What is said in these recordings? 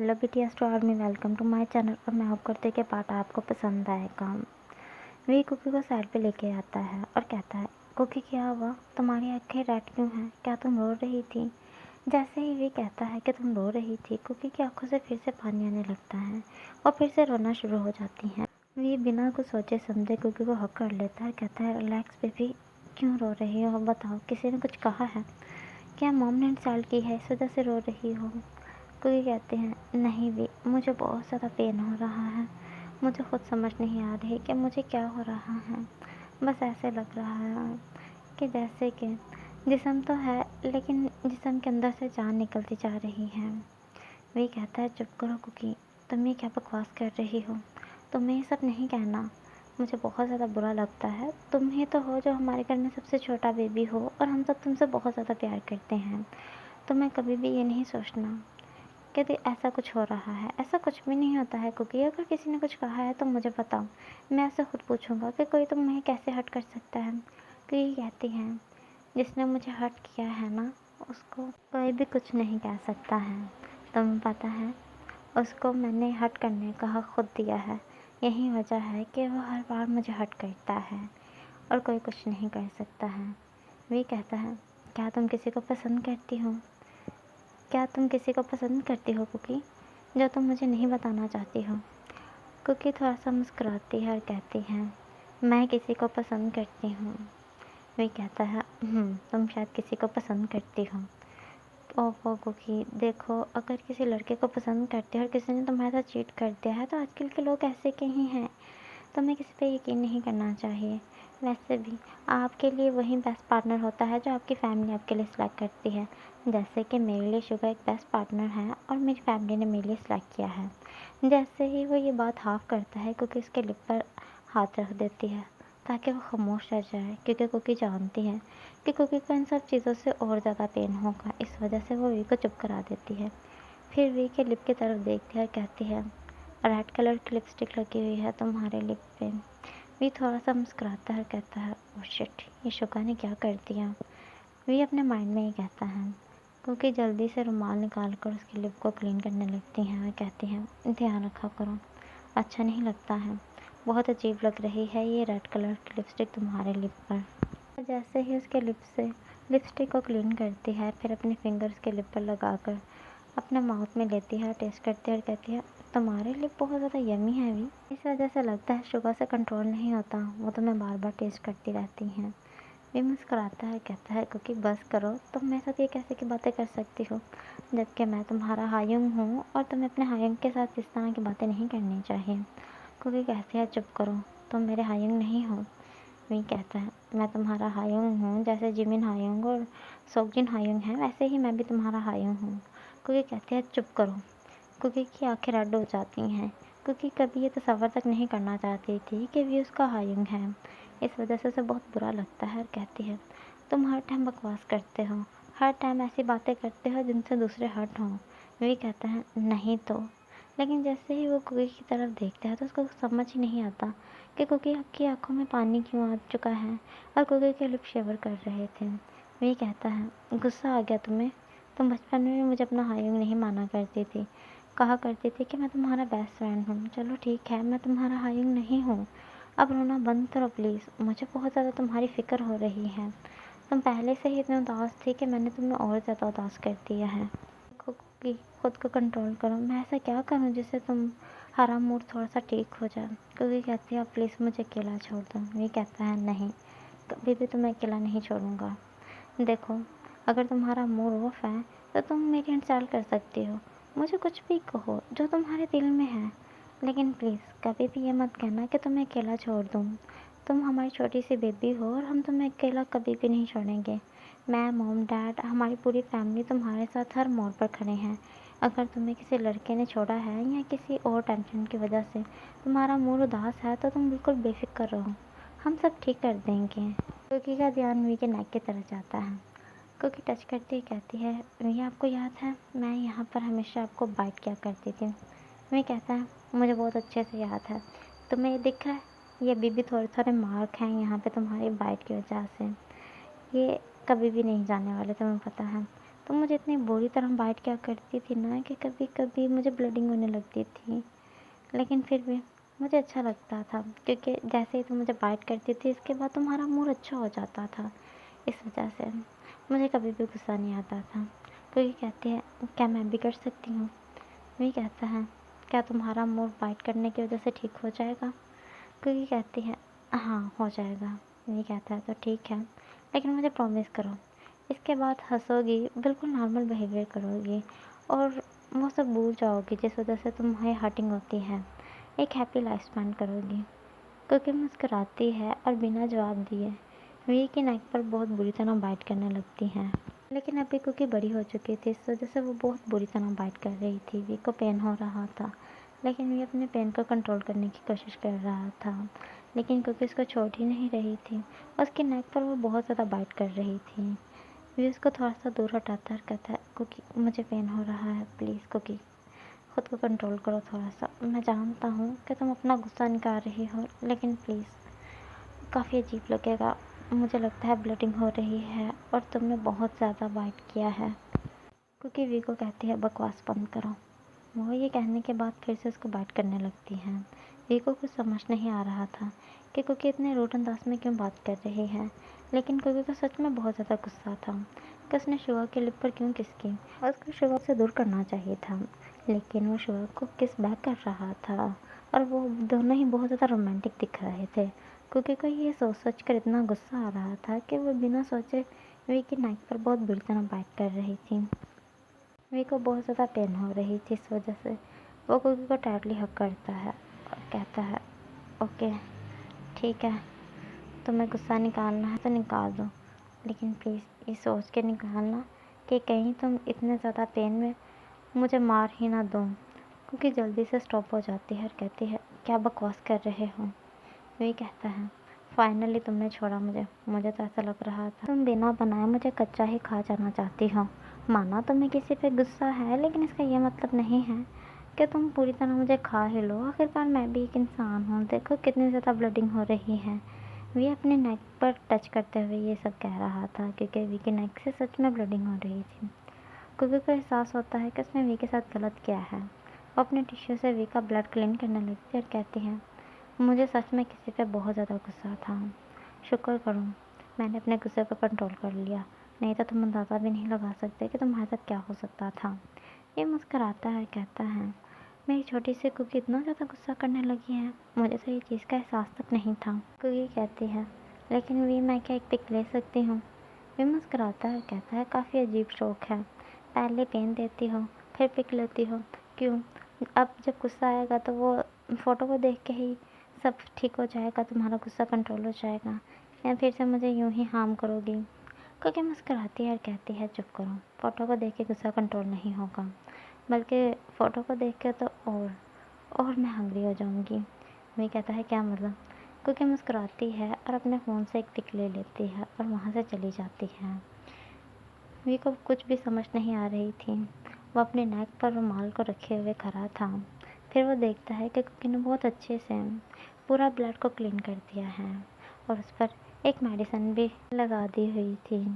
Hello BTS to army, welcome to my channel. और मैं hope करती हूँ कि पार्ट आपको पसंद आएगा। वी कुकी को साइड पे लेके आता है और कहता है, कुकी क्या हुआ, तुम्हारी आंखें रेड क्यों हैं, क्या तुम रो रही थी? जैसे ही वी कहता है कि तुम रो रही थी, कुकी की आंखों से फिर से पानी आने लगता है और फिर से रोना शुरू हो जाती हैं। वी बिना कुछ सोचे समझे कुकी को हक कर लेता है, कहता है, रिलैक्स बेबी, क्यों रो रही हो, बताओ, किसी ने कुछ कहा है क्या? मॉम ने इंसल्ट की है, इस वजह से रो रही हो? कुकी कहते हैं, नहीं भी, मुझे बहुत ज़्यादा पेन हो रहा है। मुझे खुद समझ नहीं आ रही कि मुझे क्या हो रहा है। बस ऐसे लग रहा है कि जैसे कि जिस्म तो है लेकिन जिस्म के अंदर से जान निकलती जा रही है। वही कहता है, चुप करो कुकी, तुम ये क्या बकवास कर रही हो? तुम्हें ये सब नहीं कहना। मुझे बहुत ज़्यादा बुरा लगता है। तुम ही तो हो जो हमारे घर में सबसे छोटा बेबी हो और हम सब तुमसे बहुत ज़्यादा प्यार करते हैं। तुम्हें कभी भी ये नहीं सोचना यदि ऐसा कुछ हो रहा है। ऐसा कुछ भी नहीं होता है कुकी, अगर किसी ने कुछ कहा है तो मुझे बताओ, मैं ऐसे खुद पूछूंगा कि कोई तुम्हें कैसे हर्ट कर सकता है। कुकी कहती है, जिसने मुझे हर्ट किया है ना, उसको कोई भी कुछ नहीं कह सकता है। तुम्हें पता है, उसको मैंने हर्ट करने का हक खुद दिया है। यही वजह है कि वो हर बार मुझे हर्ट करता है और कोई कुछ नहीं कर सकता है। वे कहता है, क्या तुम किसी को पसंद करती हो? क्या तुम किसी को पसंद करती हो कुकी, जो तुम मुझे नहीं बताना चाहती हो? कुकी थोड़ा सा मुस्कुराती है और कहती है, मैं किसी को पसंद करती हूँ। वे कहता है, तुम शायद किसी को पसंद करती हो। ओहो कुकी, देखो, अगर किसी लड़के को पसंद करते हो और किसी ने तुम्हारे साथ चीट कर दिया है तो आजकल के लोग ऐसे के ही हैं। तुम्हें किसी पे यकीन नहीं करना चाहिए। वैसे भी आपके लिए वही बेस्ट पार्टनर होता है जो आपकी फैमिली आपके लिए सिलेक्ट करती है। जैसे कि मेरे लिए शुगर एक बेस्ट पार्टनर है और मेरी फैमिली ने मेरे लिए सिलेक्ट किया है। जैसे ही वो ये बात हाफ करता है, कुकी उसके लिप पर हाथ रख देती है ताकि वो खामोश रह जाए, क्योंकि कुकी जानती है कि कुकी को इन सब चीज़ों से और ज़्यादा पेन होगा। इस वजह से वो वी को चुप करा देती है। फिर वी के लिप की तरफ देखती है और कहती है, रेड कलर की लिपस्टिक लगी हुई है तुम्हारे लिप पे। वी थोड़ा सा मुस्कुराता है और कहता है, ओह शिट, ये शुगा ने क्या कर दिया? वी अपने माइंड में ही कहता है। क्योंकि जल्दी से रुमाल निकाल कर उसकी लिप को क्लीन करने लगती हैं और कहती हैं, ध्यान रखा करो, अच्छा नहीं लगता है, बहुत अजीब लग रही है ये रेड कलर की लिपस्टिक तुम्हारे लिप पर। जैसे ही उसके लिप से लिपस्टिक को क्लीन करती है, फिर अपने फिंगर्स के लिप पर लगाकर अपने माउथ में लेती है, टेस्ट करती है और कहती है, तुम्हारे लिप बहुत ज़्यादा यमी है भी। इस वजह से लगता है शुगर से कंट्रोल नहीं होता, वो तुम्हें बार बार टेस्ट करती रहती हैं। वे मुस्कुराता है, कहता है, क्योंकि बस करो, तुम मेरे साथ ये कैसे की बातें कर सकती हो, जबकि मैं तुम्हारा हायुंग हूँ और तुम्हें अपने हायुंग के साथ इस तरह की बातें नहीं करनी चाहिए। क्योंकि कहती है, चुप करो, तुम मेरे हायुंग नहीं हो। वे कहता है, मैं तुम्हारा हायुंग हूँ, जैसे जिमिन हायुंग और सोकजिन हायुंग है वैसे ही मैं भी तुम्हारा हायुंग हूँ। क्योंकि कहती है, चुप करो। कुकी की आंखें रेड हो जाती हैं, क्योंकि कभी ये तसव्वुर तक नहीं करना चाहती थी कि वे उसका हायुंग है। इस वजह से उसे बहुत बुरा लगता है और कहती है, तुम हर टाइम बकवास करते हो, हर टाइम ऐसी बातें करते हो जिनसे दूसरे हर्ट हों। वे कहता है, नहीं तो। लेकिन जैसे ही वो कुकी की तरफ देखता है तो उसको समझ ही नहीं आता कि कुकी की आंखों में पानी क्यों आ चुका है और कुकी के लिप शिवर कर रहे थे। वे कहता है, गुस्सा आ गया तुम्हें? तुम बचपन में भी मुझे अपना हायुंग नहीं माना करती थी, कहा करती थी कि मैं तुम्हारा बेस्ट फ्रेंड हूँ। चलो ठीक है, मैं तुम्हारा हायुंग नहीं हूँ। अब रोना बंद करो प्लीज़, मुझे बहुत ज़्यादा तुम्हारी फ़िक्र हो रही है। तुम पहले से ही इतनी उदास थी कि मैंने तुम्हें और ज़्यादा उदास कर दिया है। खुद को कंट्रोल करो, मैं ऐसा क्या करूँ जिससे तुम्हारा मूड थोड़ा सा ठीक हो जाए। क्योंकि कहती है, प्लीज़ मुझे अकेला छोड़ दो। ये कहता है, नहीं, कभी भी तुम्हें अकेला नहीं छोड़ूंगा। देखो, अगर तुम्हारा मूड ऑफ है तो तुम मेरी इंसल्ट कर सकती हो, मुझे कुछ भी कहो जो तुम्हारे दिल में है, लेकिन प्लीज़ कभी भी ये मत कहना कि तुम्हें अकेला छोड़ दूँ। तुम हमारी छोटी सी बेबी हो और हम तुम्हें अकेला कभी भी नहीं छोड़ेंगे। मैं, मॉम, डैड, हमारी पूरी फैमिली तुम्हारे साथ हर मोड़ पर खड़े हैं। अगर तुम्हें किसी लड़के ने छोड़ा है या किसी और टेंशन की वजह से तुम्हारा मूड उदास है तो तुम बिल्कुल बेफिक्र रहो, हम सब ठीक कर देंगे। कुकी का ध्यान वी के नेक की तरफ जाता है। कुकी टच करती कहती है, वी, आपको याद है मैं यहाँ पर हमेशा आपको बाइट किया करती थी? वी कहता है, मुझे बहुत अच्छे से याद है। तुम्हें ये दिख रहा है, ये अभी भी थोड़े थोड़े मार्क हैं यहाँ पे तुम्हारी बाइट की वजह से। ये कभी भी नहीं जाने वाले, तुम्हें पता है। तो मुझे इतनी बुरी तरह बाइट किया करती थी ना कि कभी कभी मुझे ब्लीडिंग होने लगती थी। लेकिन फिर भी मुझे अच्छा लगता था, क्योंकि जैसे ही तुम मुझे बाइट करती थी इसके बाद तुम्हारा मूड अच्छा हो जाता था। इस वजह से मुझे कभी भी गुस्सा नहीं आता था। क्योंकि कहती है, क्या मैं भी कर सकती हूँ? वही कहता है, क्या तुम्हारा मूड बाइट करने की वजह से ठीक हो जाएगा? क्योंकि कहती है, हाँ हो जाएगा। वही कहता है, तो ठीक है, लेकिन मुझे प्रॉमिस करो इसके बाद हंसोगी, बिल्कुल नॉर्मल बिहेवियर करोगी और वो सब भूल जाओगी जिस वजह से तुम्हें हर्टिंग होती है। एक हैप्पी लाइफ स्पेंड करोगी। क्योंकि मुस्कुराती है और बिना जवाब दिए वी की नेक पर बहुत बुरी तरह बाइट करने लगती है। लेकिन अभी क्योंकि बड़ी हो चुकी थी इस वजह से वो बहुत बुरी तरह बाइट कर रही थी। वी को पेन हो रहा था, लेकिन वी अपने पेन को कंट्रोल करने की कोशिश कर रहा था। लेकिन क्योंकि उसको छोड़ ही नहीं रही थी, उसकी नेक पर वो बहुत ज़्यादा बाइट कर रही थी। वी उसको थोड़ा सा दूर हटाता है और कहता है, कुकी मुझे पेन हो रहा है, प्लीज़ कुकी खुद को कंट्रोल करो थोड़ा सा। मैं जानता हूँ कि तुम अपना गुस्सा निकाल रही हो, लेकिन प्लीज़, काफ़ी अजीब लगेगा। मुझे लगता है ब्लीडिंग हो रही है और तुमने बहुत ज़्यादा बाइट किया है। क्योंकि वी को कहती है, बकवास बंद करो। वो ये कहने के बाद फिर से उसको बाइट करने लगती है। वी को कुछ समझ नहीं आ रहा था कि कुकी इतने रूड अंदाज में क्यों बात कर रही है। लेकिन कुकी को सच में बहुत ज़्यादा गुस्सा था कि उसने शिवा के लिप पर क्यों किस की। उसको शिवा से दूर करना चाहिए था, लेकिन वो शिवा को किस बैक कर रहा था और वो दोनों ही बहुत ज़्यादा रोमांटिक दिख रहे थे। कुकी को ये सोच सोच कर इतना गुस्सा आ रहा था कि वो बिना सोचे वी की नाक पर बहुत बुरी तरह बाइट कर रही थी। वी को बहुत ज़्यादा पेन हो रही थी, इस वजह से वो कुकी को टाइटली हग करता है और कहता है, ओके ठीक है, तुम्हें गुस्सा निकालना है तो निकाल दो, लेकिन प्लीज़ ये सोच के निकालना कि कहीं तुम इतने ज़्यादा पेन में मुझे मार ही ना दो। क्योंकि जल्दी से स्टॉप हो जाती है और कहती है, क्या बकवास कर रहे हो? वही कहता है, फाइनली तुमने छोड़ा मुझे तो ऐसा लग रहा था तुम बिना बनाए मुझे कच्चा ही खा जाना चाहती हो। माना तुम्हें किसी पे गुस्सा है, लेकिन इसका ये मतलब नहीं है कि तुम पूरी तरह मुझे खा ही लो। आखिरकार मैं भी एक इंसान हूँ, देखो कितनी ज़्यादा ब्लीडिंग हो रही है। वी अपने नेक पर टच करते हुए ये सब कह रहा था, क्योंकि वी के नेक से सच में ब्लीडिंग हो रही थी। कुकी को एहसास होता है कि उसने वी के साथ गलत किया है। वो अपने टिश्यू से वी का ब्लड क्लीन करने लगती है और कहती है, मुझे सच में किसी पे बहुत ज़्यादा गुस्सा था। शुक्र करो मैंने अपने गुस्से को कंट्रोल कर लिया, नहीं तो तुम अंदाज़ा भी नहीं लगा सकते कि तुम्हारे साथ क्या हो सकता था। ये मुस्कराता है, कहता है, मेरी छोटी सी कुकी इतना ज़्यादा गुस्सा करने लगी है, मुझे तो ये चीज़ का एहसास तक नहीं था। कुकी कहती है, लेकिन वी मैं क्या एक पिक ले सकती हूँ? वी मुस्कराता है, कहता है, काफ़ी अजीब शौक है, पहले पेन देती हो फिर पिक लेती हो, क्यों? अब जब गुस्सा आएगा तो वो फ़ोटो को देख के ही सब ठीक हो जाएगा, तुम्हारा गुस्सा कंट्रोल हो जाएगा, या फिर से मुझे यूं ही हार्म करोगी? कुकी मुस्कुराती है और कहती है, चुप करो, फ़ोटो को देख के गुस्सा कंट्रोल नहीं होगा, बल्कि फ़ोटो को देख के तो और मैं हंग्री हो जाऊंगी। वही कहता है, क्या मतलब? कुकी मुस्कुराती है और अपने फ़ोन से एक पिक ले लेती है और वहाँ से चली जाती है। वी को कुछ भी समझ नहीं आ रही थी। वो अपने नेक पर रुमाल को रखे हुए खड़ा था। फिर वो देखता है कि कुकी ने बहुत अच्छे से पूरा ब्लड को क्लीन कर दिया है और उस पर एक मेडिसिन भी लगा दी हुई थी।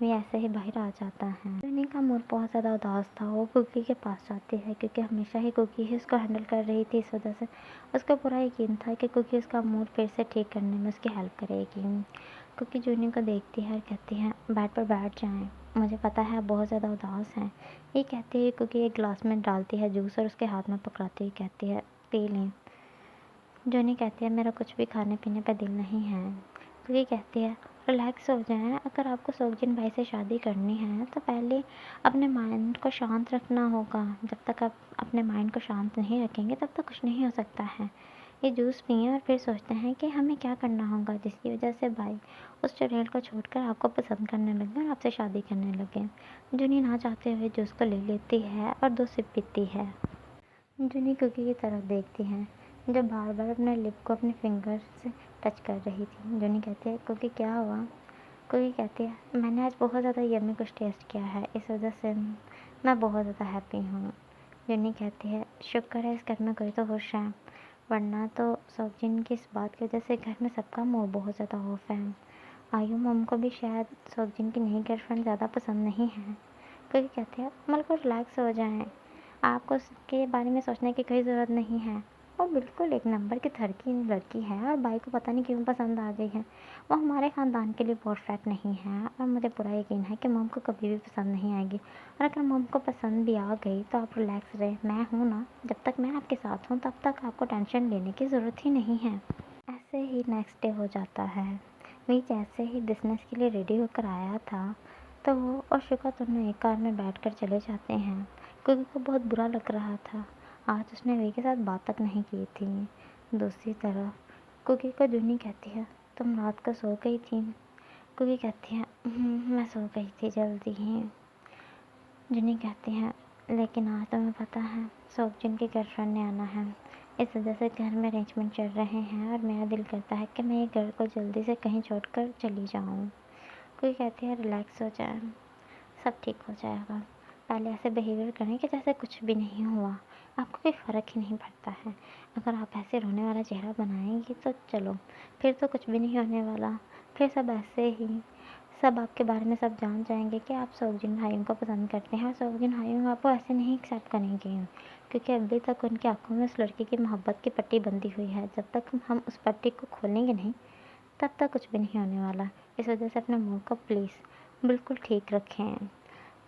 वे ऐसे ही बाहर आ जाता है। जूनी का मूड बहुत ज़्यादा उदास था। वो कुकी के पास जाती है, क्योंकि हमेशा ही कुकी ही उसको हैंडल कर रही थी। इस वजह से उसको पूरा यकीन था कि कुकी उसका मूड फिर से ठीक करने में उसकी हेल्प करेगी। कुकी जूनी को देखती है और कहती है, बेड पर बैठ जाएं, मुझे पता है आप बहुत ज़्यादा उदास हैं। ये कहती है कुकी एक गिलास में डालती है जूस और उसके हाथ में पकड़ाती हुई कहती है, पी लें। जूनी कहती है, मेरा कुछ भी खाने पीने पर दिल नहीं है। कुकी कहती है, रिलैक्स हो जाएं, अगर आपको सोगजिन भाई से शादी करनी है तो पहले अपने माइंड को शांत रखना होगा। जब तक आप अपने माइंड को शांत नहीं रखेंगे तब तक कुछ नहीं हो सकता है। ये जूस पिए और फिर सोचते हैं कि हमें क्या करना होगा, जिसकी वजह से भाई उस चुड़ैल को छोड़कर आपको पसंद करने लगे और आपसे शादी करने लगे। जूनी ना चाहते हुए जूस को ले लेती है और 2 सिप पीती है। जूनी कुकी की तरफ देखती है, जो बार बार अपने लिप को अपने फिंगर से टच कर रही थी। जूनी कहती है, कुकी क्या हुआ? कुकी कहती है, मैंने आज बहुत ज़्यादा यम्मी कुछ टेस्ट किया है, इस वजह से मैं बहुत ज़्यादा हैप्पी हूँ। जूनी कहती है, शुक्र है इस घर में कोई तो खुश है, वरना तो सोगजिन की इस बात की वजह से घर में सबका मूड बहुत ज़्यादा ऑफ है। आयु मम को भी शायद सोगजिन की नई गर्लफ्रेंड ज़्यादा पसंद नहीं है। क्योंकि कहते हैं बिल्कुल रिलैक्स हो जाएं, आपको उसके बारे में सोचने की कोई ज़रूरत नहीं है। वो बिल्कुल एक नंबर की थरकी लड़की है और भाई को पता नहीं क्यों पसंद आ गई है। वो हमारे ख़ानदान के लिए परफेक्ट नहीं है और मुझे पूरा यकीन है कि मम को कभी भी पसंद नहीं आएगी। और अगर मम को पसंद भी आ गई तो आप रिलैक्स रहें, मैं हूँ ना, जब तक मैं आपके साथ हूँ तब तक आपको टेंशन लेने की ज़रूरत ही नहीं है। ऐसे ही नेक्स्ट डे हो जाता है। वी जैसे ही बिजनेस के लिए रेडी होकर आया था तो वो और शिखा दोनों एक कार में बैठकर चले जाते हैं। क्योंकि को बहुत बुरा लग रहा था, आज उसने वी के साथ बात तक नहीं की थी। दूसरी तरफ कुकी को जूनी कहती है, तुम रात को सो गई थी? कुकी कहती है, मैं सो गई थी जल्दी ही। जूनी कहती है, लेकिन आज तुम्हें पता है सोबजिन की गर्लफ्रेंड ने आना है, इस वजह से घर में अरेंजमेंट चल रहे हैं और मेरा दिल करता है कि मैं ये घर को जल्दी से कहीं छोड़कर चली जाऊँ। कोई कहती है रिलैक्स हो जाए, सब ठीक हो जाएगा। पहले ऐसे बिहेवियर करें कि जैसे कुछ भी नहीं हुआ, आपको कोई फ़र्क ही नहीं पड़ता है। अगर आप ऐसे रोने वाला चेहरा बनाएंगी तो चलो, फिर तो कुछ भी नहीं होने वाला। फिर सब ऐसे ही सब आपके बारे में सब जान जाएंगे कि आप सोबजिन भाइयों को पसंद करते हैं और सोबजिन भाइयों आपको ऐसे नहीं एक्सेप्ट करेंगे, क्योंकि अभी तक उनकी आंखों में उस लड़की की मोहब्बत की पट्टी बंधी हुई है। जब तक हम उस पट्टी को खोलेंगे नहीं तब तक कुछ भी नहीं होने वाला। इस वजह से अपने मूड को प्लीज़ बिल्कुल ठीक रखें।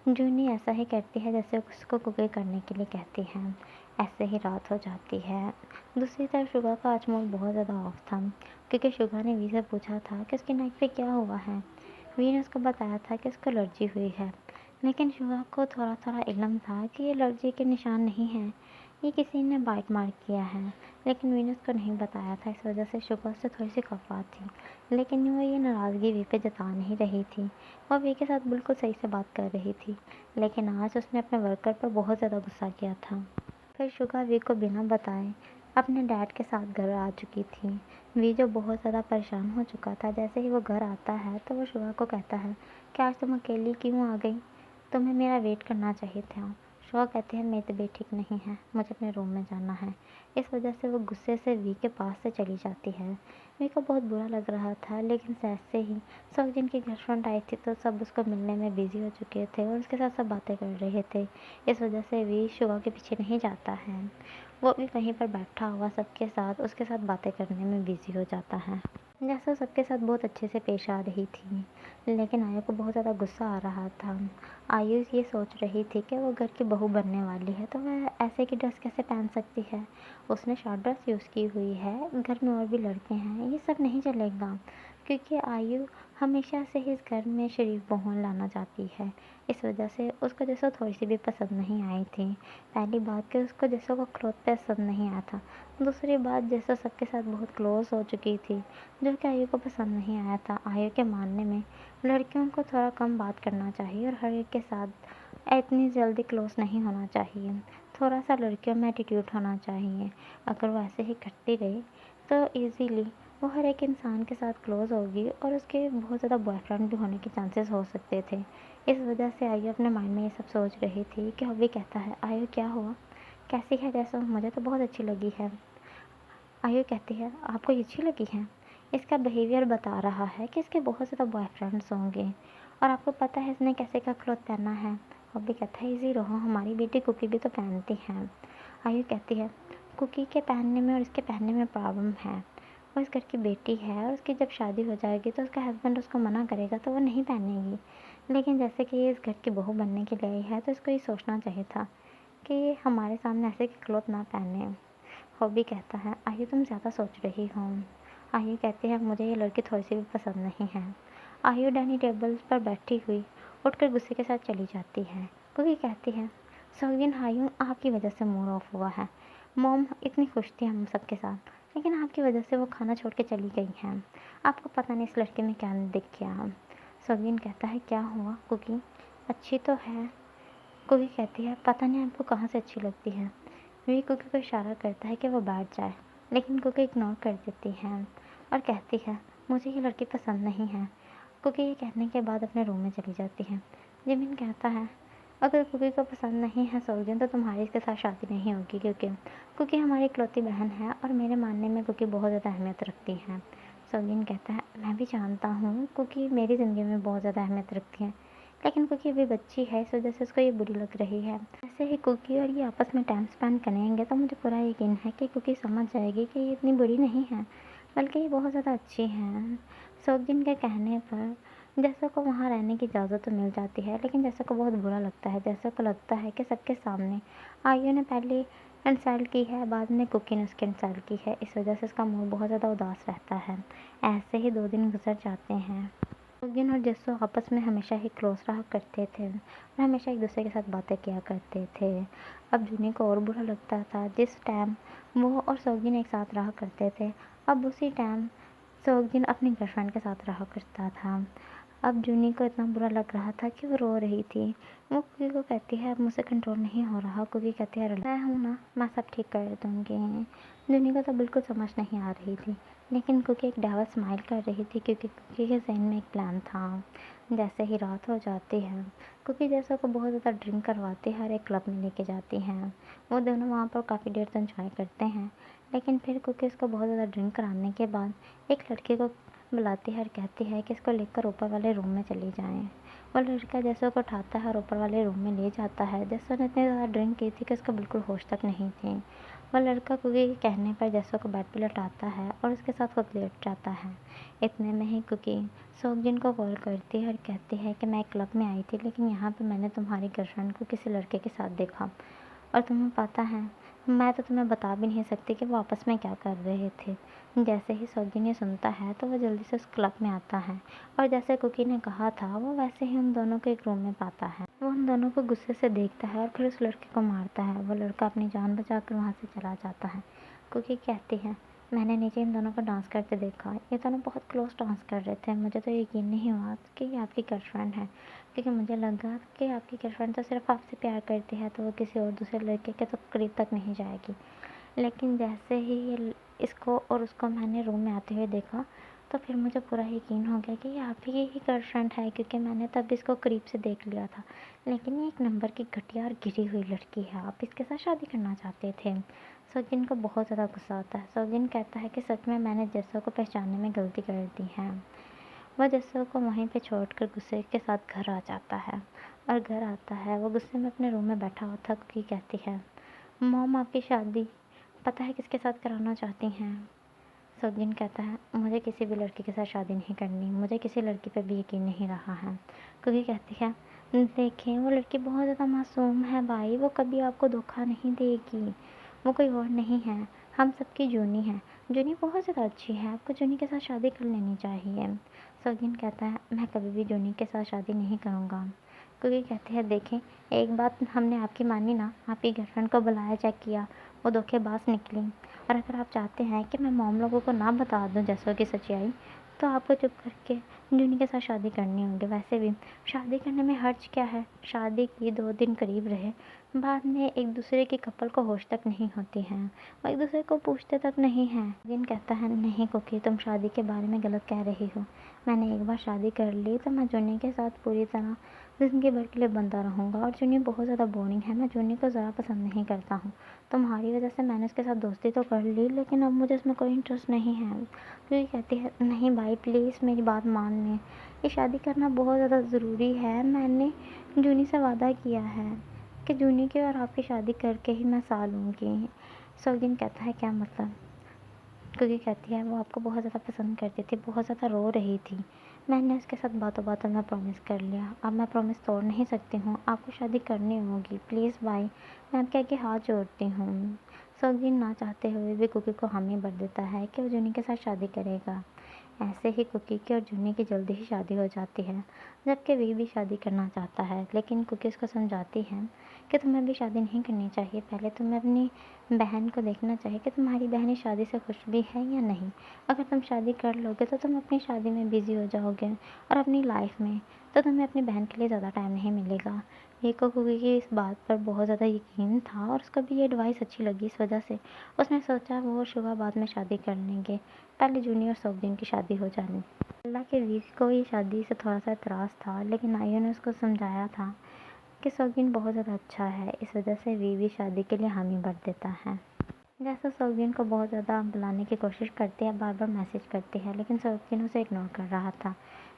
जूनी ऐसा ही करती है जैसे उसको कुकिंग करने के लिए कहती हैं। ऐसे ही रात हो जाती है। दूसरी तरफ शुगा का आज मूड बहुत ज़्यादा ऑफ था, क्योंकि शुगा ने वी से पूछा था कि उसकी नाक पे क्या हुआ है। वी ने उसको बताया था कि उसको एलर्जी हुई है, लेकिन शुगा को थोड़ा थोड़ा इल्म था कि ये एलर्जी के निशान नहीं है, ये किसी ने बाइट मार किया है। लेकिन वी ने उसको नहीं बताया था, इस वजह से शुगा से थोड़ी सी खफात थी। लेकिन वो ये नाराज़गी वी पे जता नहीं रही थी, वो वी के साथ बिल्कुल सही से बात कर रही थी। लेकिन आज उसने अपने वर्कर पर बहुत ज़्यादा गुस्सा किया था। फिर शुगा वी को बिना बताए अपने डैड के साथ घर आ चुकी थी। वी जो बहुत ज़्यादा परेशान हो चुका था, जैसे ही वो घर आता है तो वो शुगा को कहता है कि आज तुम अकेली क्यों आ गई, तुम्हें मेरा वेट करना चाहिए था। शुगा कहती है मेरी तबीयत ठीक नहीं है, मुझे अपने रूम में जाना है। इस वजह से वो गुस्से से वी के पास से चली जाती है। वी को बहुत बुरा लग रहा था, लेकिन जैसे ही जिन की गर्लफ्रेंड आई थी तो सब उसको मिलने में बिजी हो चुके थे और उसके साथ सब बातें कर रहे थे। इस वजह से वी शुगा के पीछे नहीं जाता है, वो भी वहीं पर बैठा हुआ सबके साथ उसके साथ बातें करने में बिजी हो जाता है। जैसा सबके साथ बहुत अच्छे से पेश आ रही थी, लेकिन आयु को बहुत ज़्यादा गुस्सा आ रहा था। आयु ये सोच रही थी कि वो घर की बहू बनने वाली है तो वह ऐसे की ड्रेस कैसे पहन सकती है। उसने शॉर्ट ड्रेस यूज़ की हुई है, घर में और भी लड़के हैं, ये सब नहीं चलेगा, क्योंकि आयु हमेशा से ही इस घर में शरीफ बहू लाना चाहती है। इस वजह से उसको जैसो थोड़ी सी भी पसंद नहीं आई थी। पहली बात कि उसको जैसो को क्लॉथ पसंद नहीं आया था। दूसरी बात जैसो सबके साथ बहुत क्लोज हो चुकी थी, जो कि आयु को पसंद नहीं आया था। आयु के मानने में लड़कियों को थोड़ा कम बात करना चाहिए और हर एक के साथ इतनी जल्दी क्लोज नहीं होना चाहिए। थोड़ा सा लड़कियों में एटीट्यूड होना चाहिए। अगर वो ऐसे ही करती रही तो ईज़िली वो हर एक इंसान के साथ क्लोज होगी और उसके बहुत ज़्यादा बॉयफ्रेंड भी होने के चांसेस हो सकते थे। इस वजह से आयु अपने माइंड में ये सब सोच रही थी कि हबी कहता है, आयु क्या हुआ, कैसी है जैसो, मुझे तो बहुत अच्छी लगी है। आयु कहती है, आपको ये अच्छी लगी है? इसका बिहेवियर बता रहा है कि इसके बहुत ज़्यादा बॉयफ्रेंड्स होंगे और आपको पता है इसने कैसे का क्लॉथ पहना है। हबी कहता है, इजी रहो, हमारी बेटी कुकी भी तो पहनती है। आयु कहती है, कुकी के पहनने में और इसके पहनने में प्रॉब्लम है। वो इस घर की बेटी है और उसकी जब शादी हो जाएगी तो उसका हस्बैंड उसको मना करेगा तो वो नहीं पहनेगी। लेकिन जैसे कि ये इस घर की बहू बनने के लिए आई है तो इसको ये सोचना चाहिए था कि ये हमारे सामने ऐसे के क्लॉथ ना पहने। हॉबी कहता है, आयु तुम ज़्यादा सोच रही हो। आयु कहती है, मुझे ये लड़की थोड़ी सी भी पसंद नहीं है। आयु डाइनिंग टेबल पर बैठी हुई उठकर गुस्से के साथ चली जाती है, क्योंकि कहती है, सौगिन आयु आपकी वजह से मूड ऑफ हुआ है। मॉम इतनी खुश थी हम सबके साथ, लेकिन आपकी वजह से वो खाना छोड़ के चली गई हैं। आपको पता नहीं इस लड़के में क्या दिख गया। सौगिन कहता है, क्या हुआ कुकी, अच्छी तो है। कुकी कहती है, पता नहीं आपको कहाँ से अच्छी लगती है। वी कुकी को इशारा करता है कि वो बैठ जाए, लेकिन कुकी इग्नोर कर देती है और कहती है, मुझे ये लड़की पसंद नहीं है। कुकी ये कहने के बाद अपने रूम में चली जाती है। जिमिन कहता है, अगर कुकी को पसंद नहीं है सोल्जन तो तुम्हारी इसके साथ शादी नहीं होगी, क्योंकि कुकी हमारी इकलौती बहन है और मेरे मानने में कुकी बहुत ज़्यादा अहमियत रखती है। सोल्जन कहता है, मैं भी जानता हूँ कुकी मेरी ज़िंदगी में बहुत ज़्यादा अहमियत रखती है, लेकिन कुकी अभी बच्ची है, इस वजह से उसको ये बुरी लग रही है। ऐसे ही कुकी और ये आपस में टाइम स्पेंड करेंगे तो मुझे पूरा यकीन है कि कुकी समझ जाएगी कि ये इतनी बुरी नहीं है, बल्कि ये बहुत ज़्यादा अच्छी हैं। सोगजिन के कहने पर जैसो को वहाँ रहने की इजाज़त तो मिल जाती है, लेकिन जैसो को बहुत बुरा लगता है। जैसो को लगता है कि सबके सामने आयु ने पहले इंसल्ट की है, बाद में कुकी ने उसकी इंसल्ट की है। इस वजह से उसका मूड बहुत ज़्यादा उदास रहता है। ऐसे ही 2 दिन गुज़र जाते हैं। सोगजिन और जस्सो आपस में हमेशा ही क्लोज रहा करते थे और हमेशा एक दूसरे के साथ बातें किया करते थे। अब जूनी को और बुरा लगता था। जिस टाइम वो और सोगजिन एक साथ रहा करते थे, अब उसी टाइम सोगजिन अपनी गर्लफ्रेंड के साथ रहा करता था। अब जूनी को इतना बुरा लग रहा था कि वो रो रही थी। वो कुकी को कहती है, अब मुझसे कंट्रोल नहीं हो रहा। कुकी कहती है, मैं हूँ ना, मैं सब ठीक कर दूँगी। जूनी को तो बिल्कुल समझ नहीं आ रही थी, लेकिन कुकी एक डावा स्माइल कर रही थी क्योंकि कुकी के ज़हन में एक प्लान था। जैसे ही रात हो जाती है, कुकी जैसो को बहुत ज़्यादा ड्रिंक करवाती है और एक क्लब में लेके जाती हैं। वो दोनों वहाँ पर काफ़ी देर तक एंजॉय करते हैं, लेकिन फिर कुकी उसको बहुत ज़्यादा ड्रिंक कराने के बाद एक लड़के को बुलाती है और कहती है कि इसको लेकर ऊपर वाले रूम में चली जाएँ। वो लड़का जैसो को उठाता है और ऊपर वाले रूम में ले जाता है। जैसो ने इतनी ज़्यादा ड्रिंक की थी कि उसको बिल्कुल होश तक नहीं थी। वो लड़का कुकी के कहने पर जैसो को बेड पे लटाता है और उसके साथ खुद लेट जाता है। इतने में ही कुकी सोगजिन को कॉल करती है और कहती है कि मैं एक क्लब में आई थी, लेकिन यहाँ पे मैंने तुम्हारी गर्लफ्रेंड को किसी लड़के के साथ देखा और तुम्हें पता है, मैं तो तुम्हें बता भी नहीं सकती कि वो आपस में क्या कर रहे थे। जैसे ही सोगजिन ये सुनता है तो वो जल्दी से उस क्लब में आता है और जैसे कुकी ने कहा था वो वैसे ही उन दोनों को एक रूम में पाता है। वो उन दोनों को गुस्से से देखता है और फिर उस लड़के को मारता है। वो लड़का अपनी जान बचाकर वहाँ से चला जाता है। कुकी कहती है, मैंने नीचे इन दोनों को डांस करते देखा। ये दोनों बहुत क्लोज डांस कर रहे थे। मुझे तो यकीन नहीं हुआ कि ये आपकी गर्लफ्रेंड है, क्योंकि मुझे लगा कि आपकी गर्लफ्रेंड तो सिर्फ आपसे प्यार करती है, तो वो किसी और दूसरे लड़के के तो करीब तक नहीं जाएगी। लेकिन जैसे ही ये इसको और उसको मैंने रूम में आते हुए देखा, तो फिर मुझे पूरा यकीन हो गया कि ये आप ही की गर्लफ्रेंड है, क्योंकि मैंने तब इसको करीब से देख लिया था। लेकिन ये एक नंबर की घटिया और गिरी हुई लड़की है, आप इसके साथ शादी करना चाहते थे। सोजिन को बहुत ज़्यादा गुस्सा आता है। सोजिन कहता है कि सच में मैंने जस्सो को पहचानने में गलती कर दी है। वह जस्सो को वहीं पे छोड़कर गुस्से के साथ घर आ जाता है और घर आता है। वो गुस्से में अपने रूम में बैठा हुआ था। कुकी कहती है, मॉम आपकी शादी पता है किसके साथ कराना चाहती हैं? सोगजिन कहता है, मुझे किसी भी लड़की के साथ शादी नहीं करनी, मुझे किसी लड़की पे भी यकीन नहीं रहा है। कुकी कहती है, देखें वो लड़की बहुत ज़्यादा मासूम है भाई, वो कभी आपको धोखा नहीं देगी, वो कोई और नहीं है, हम सबकी जूनी है। जूनी बहुत ज़्यादा अच्छी है, आपको जूनी के साथ शादी कर लेनी चाहिए। सोगजिन कहता है, मैं कभी भी जूनी के साथ शादी नहीं करूँगा। कुकी कहती है, देखें एक बात हमने आपकी मानी ना, आपकी गर्लफ्रेंड को बुलाया, चेक किया, वो धोखेबाज निकली। और अगर आप चाहते हैं कि मैं मॉम लोगों को ना बता दूं जैसो की सच्चाई, तो आपको चुप करके जूनी के साथ शादी करनी होगी। वैसे भी शादी करने में हर्ज क्या है? शादी की 2 दिन करीब रहे, बाद में एक दूसरे के कपल को होश तक नहीं होती हैं, वो एक दूसरे को पूछते तक नहीं हैं। जिन कहता है, नहीं कुकी, तुम शादी के बारे में गलत कह रही हो। मैंने एक बार शादी कर ली तो मैं जूनी के साथ पूरी तरह ज़िंदगी भर के लिए बंधा रहूँगा, और जूनी बहुत ज़्यादा बोरिंग है, मैं जूनी को ज़रा पसंद नहीं करता हूँ। तुम्हारी वजह से मैंने उसके साथ दोस्ती तो कर ली, लेकिन अब मुझे इसमें कोई इंटरेस्ट नहीं है। क्योंकि कहती है, नहीं भाई प्लीज़ मेरी बात मान लें, ये शादी करना बहुत ज़्यादा ज़रूरी है। मैंने जूनी से वादा किया है कि जूनी की और आपकी शादी करके ही मैं साथ लूँगी। सोगजिन कहता है, क्या मतलब? क्योंकि कहती है, वो आपको बहुत ज़्यादा पसंद करती थी, बहुत ज़्यादा रो रही थी। मैंने उसके साथ बातों बातों में प्रॉमिस कर लिया, अब मैं प्रॉमिस तोड़ नहीं सकती हूँ, आपको शादी करनी होगी, प्लीज़ भाई, मैं आपके आगे हाथ जोड़ती हूँ। सोगजिन ना चाहते हुए भी कुकी को हामी भर देता है कि वो जूनी के साथ शादी करेगा। ऐसे ही कुकी की और जूनी की जल्दी ही शादी हो जाती है, जबकि वी भी शादी करना चाहता है, लेकिन कुकी उसको समझाती है कि तुम्हें भी शादी नहीं करनी चाहिए, पहले तुम्हें अपनी बहन को देखना चाहिए कि तुम्हारी बहन इस शादी से खुश भी है या नहीं। अगर तुम शादी कर लोगे तो तुम अपनी शादी में बिज़ी हो जाओगे, और अपनी लाइफ में तो तुम्हें अपनी बहन के लिए ज़्यादा टाइम नहीं मिलेगा। हीको कुकी की इस बात पर बहुत ज़्यादा यकीन था और उसको भी ये एडवाइस अच्छी लगी। इस वजह से उसने सोचा वो और शुगा बाद में शादी कर लेंगे, पहले जूनी और सोगजिन की शादी हो जाने। हालांकि वी को ये शादी से थोड़ा सा एतराज़ था, लेकिन आयु ने उसको समझाया था कि सोगजिन बहुत ज़्यादा अच्छा है, इस वजह से वी भी शादी के लिए हामी भर देता है। जैसे सोगजिन को बहुत ज़्यादा बुलाने की कोशिश करती है, बार बार मैसेज करती है, लेकिन सोगजिन उसे इग्नोर कर रहा था।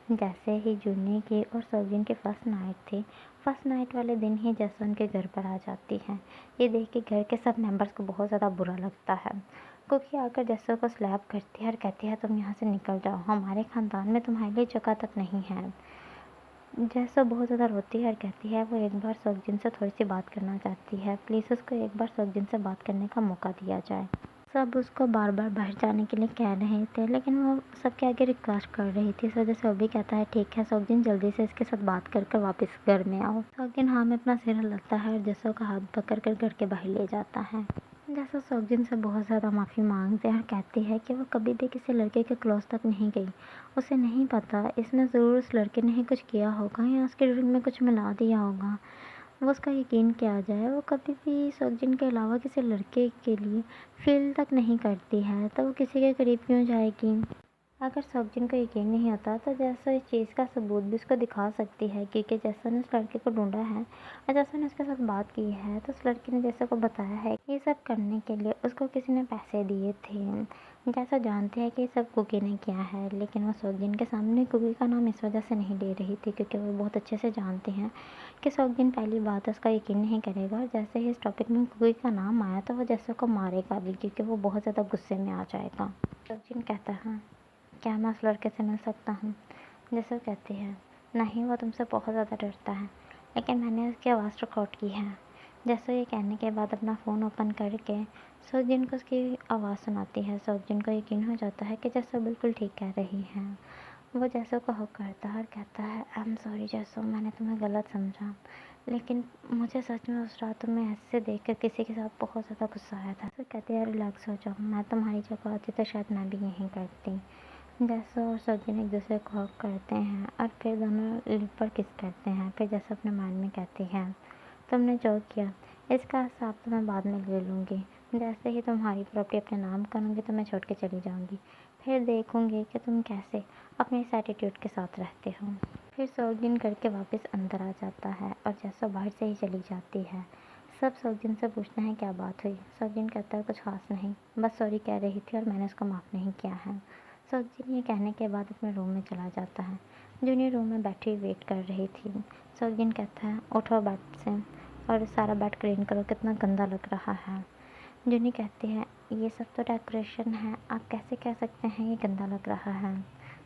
जैसे ही जूनी की और सौजिन की फर्स्ट नाइट थी, फर्स्ट नाइट वाले दिन ही जैसे उनके घर पर आ जाती है। ये देख के घर के सब मेंबर्स को बहुत ज़्यादा बुरा लगता है। कुकी आकर जैसो को स्लैप करती है और कहती है तुम यहाँ से निकल जाओ, हमारे ख़ानदान में तुम्हारे लिए जगह तक नहीं है। जैसो बहुत ज़्यादा रोती है और कहती है वो एक बार सौजिन से थोड़ी सी बात करना चाहती है, प्लीज़ उसको एक बार सौजिन से बात करने का मौका दिया जाए। सब उसको बार बार बाहर जाने के लिए कह रहे थे, लेकिन वो सबके आगे रिक्वेस्ट कर रही थी। इस वजह से वो भी कहता है ठीक है सौजिन, जल्दी से इसके साथ बात कर कर वापस घर में आओ। सौजिन हाँ में अपना सिर हिलाता है और जैसो का हाथ पकड़ कर घर के बाहर ले जाता है। जैसो सौजिन से बहुत ज़्यादा माफ़ी मांगते हैं और कहती है कि वो कभी भी किसी लड़के के क्लोज तक नहीं गई। उसे नहीं पता इसमें ज़रूर उस लड़के ने ही कुछ किया होगा या उसके ड्रिंक में कुछ मिला दिया होगा। वो उसका यकीन किया जाए, वो कभी भी सौजिन के अलावा किसी लड़के के लिए फ़ील तक नहीं करती है, तो वो किसी के करीब क्यों जाएगी? अगर सौजिन को यकीन नहीं होता तो जैसो इस चीज़ का सबूत भी उसको दिखा सकती है, क्योंकि जैसो ने उस लड़के को ढूंढा है और जैसो ने उसके साथ बात की है, तो उस लड़के ने जैसो को बताया है कि ये सब करने के लिए उसको किसी ने पैसे दिए थे। जैसो जानती है कि ये सब कुकी ने किया है, लेकिन वो सौजिन के सामने कुकी का नाम इस वजह से नहीं ले रही थी क्योंकि वो बहुत अच्छे से जानती हैं कि सौजिन पहली बात उसका यकीन नहीं करेगा और जैसे ही इस टॉपिक में कुकी का नाम आया तो वो जैसो को मारेगा भी, क्योंकि वो बहुत ज़्यादा गुस्से में आ जाएगा। सौजिन कहता है क्या मैं उस लड़के से मिल सकता हूँ? जैसे कहती है नहीं, वो तुमसे बहुत ज़्यादा डरता है, लेकिन मैंने उसकी आवाज़ रिकॉर्ड की है। जैसे ये कहने के बाद अपना फ़ोन ओपन करके सौजिन को उसकी आवाज़ सुनाती है। सौजिन को यकीन हो जाता है कि जैसो बिल्कुल ठीक कह रही है। वो जैसो को हक करता है और कहता है आई एम सॉरी जैसो, मैंने तुम्हें गलत समझा, लेकिन मुझे सच में उस रात तुम्हें ऐसे देख कर किसी के साथ बहुत ज़्यादा गुस्सा आया था। तो कहती है रिलैक्स हो जाओ, मैं तुम्हारी जगह होती तो शायद मैं भी यहीं करती। जैसो और सौजिन एक दूसरे को हग करते हैं और फिर दोनों लिप पर किस करते हैं। फिर जैसो अपने माइंड में कहती है तुमने जो किया इसका हिसाब तो मैं बाद में ले लूँगी। जैसे ही तुम्हारी प्रॉपर्टी अपने नाम करूँगी तो मैं छोड़ के चली जाऊँगी, फिर देखूँगी कि तुम कैसे अपने इस एटीट्यूड के साथ रहते हो। फिर सौजिन करके वापस अंदर आ जाता है और जैसो बाहर से ही चली जाती है। सब सौजिन से पूछते हैं क्या बात हुई। सौजिन कहता है कुछ खास नहीं, बस सॉरी कह रही थी और मैंने उसको माफ़ नहीं किया है। सौजिन ये कहने के बाद अपने रूम में चला जाता है। जूनी रूम में बैठी वेट कर रही थी। सौजिन कहता है उठो बेड से और सारा बेड क्लीन करो, कितना गंदा लग रहा है। जूनी कहती है ये सब तो डेकोरेशन है, आप कैसे कह सकते हैं ये गंदा लग रहा है।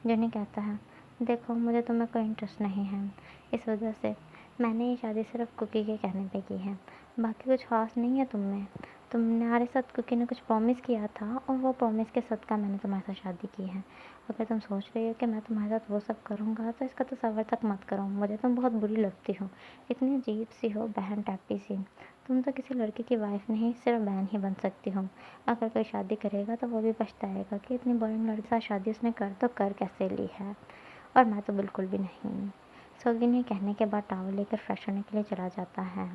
जूनी कहता है देखो मुझे तुम्हें कोई इंटरेस्ट नहीं है, इस वजह से मैंने ये शादी सिर्फ कुकी के कहने पे की है, बाकी कुछ खास नहीं है तुमने। तुम्हारे साथ कुकी ने कुछ प्रॉमिस किया था और वो प्रॉमिस के सदका मैंने तुम्हारे साथ शादी की है। अगर तुम सोच रही हो कि मैं तुम्हारे साथ वो सब करूँगा तो इसका तसव्वुर तक मत करो, मुझे तुम बहुत बुरी लगती हो, इतनी अजीब सी हो, बहन टाइप सी। तुम तो किसी लड़के की वाइफ नहीं सिर्फ बहन ही बन सकती हो। अगर कोई शादी करेगा तो वो भी पछताएगा कि इतनी बोरिंग लड़के के साथ शादी उसने कर तो कर कैसे ली है, और मैं तो बिल्कुल भी नहीं। सौगिन ये कहने के बाद टॉवल लेकर फ्रेश होने के लिए चला जाता है।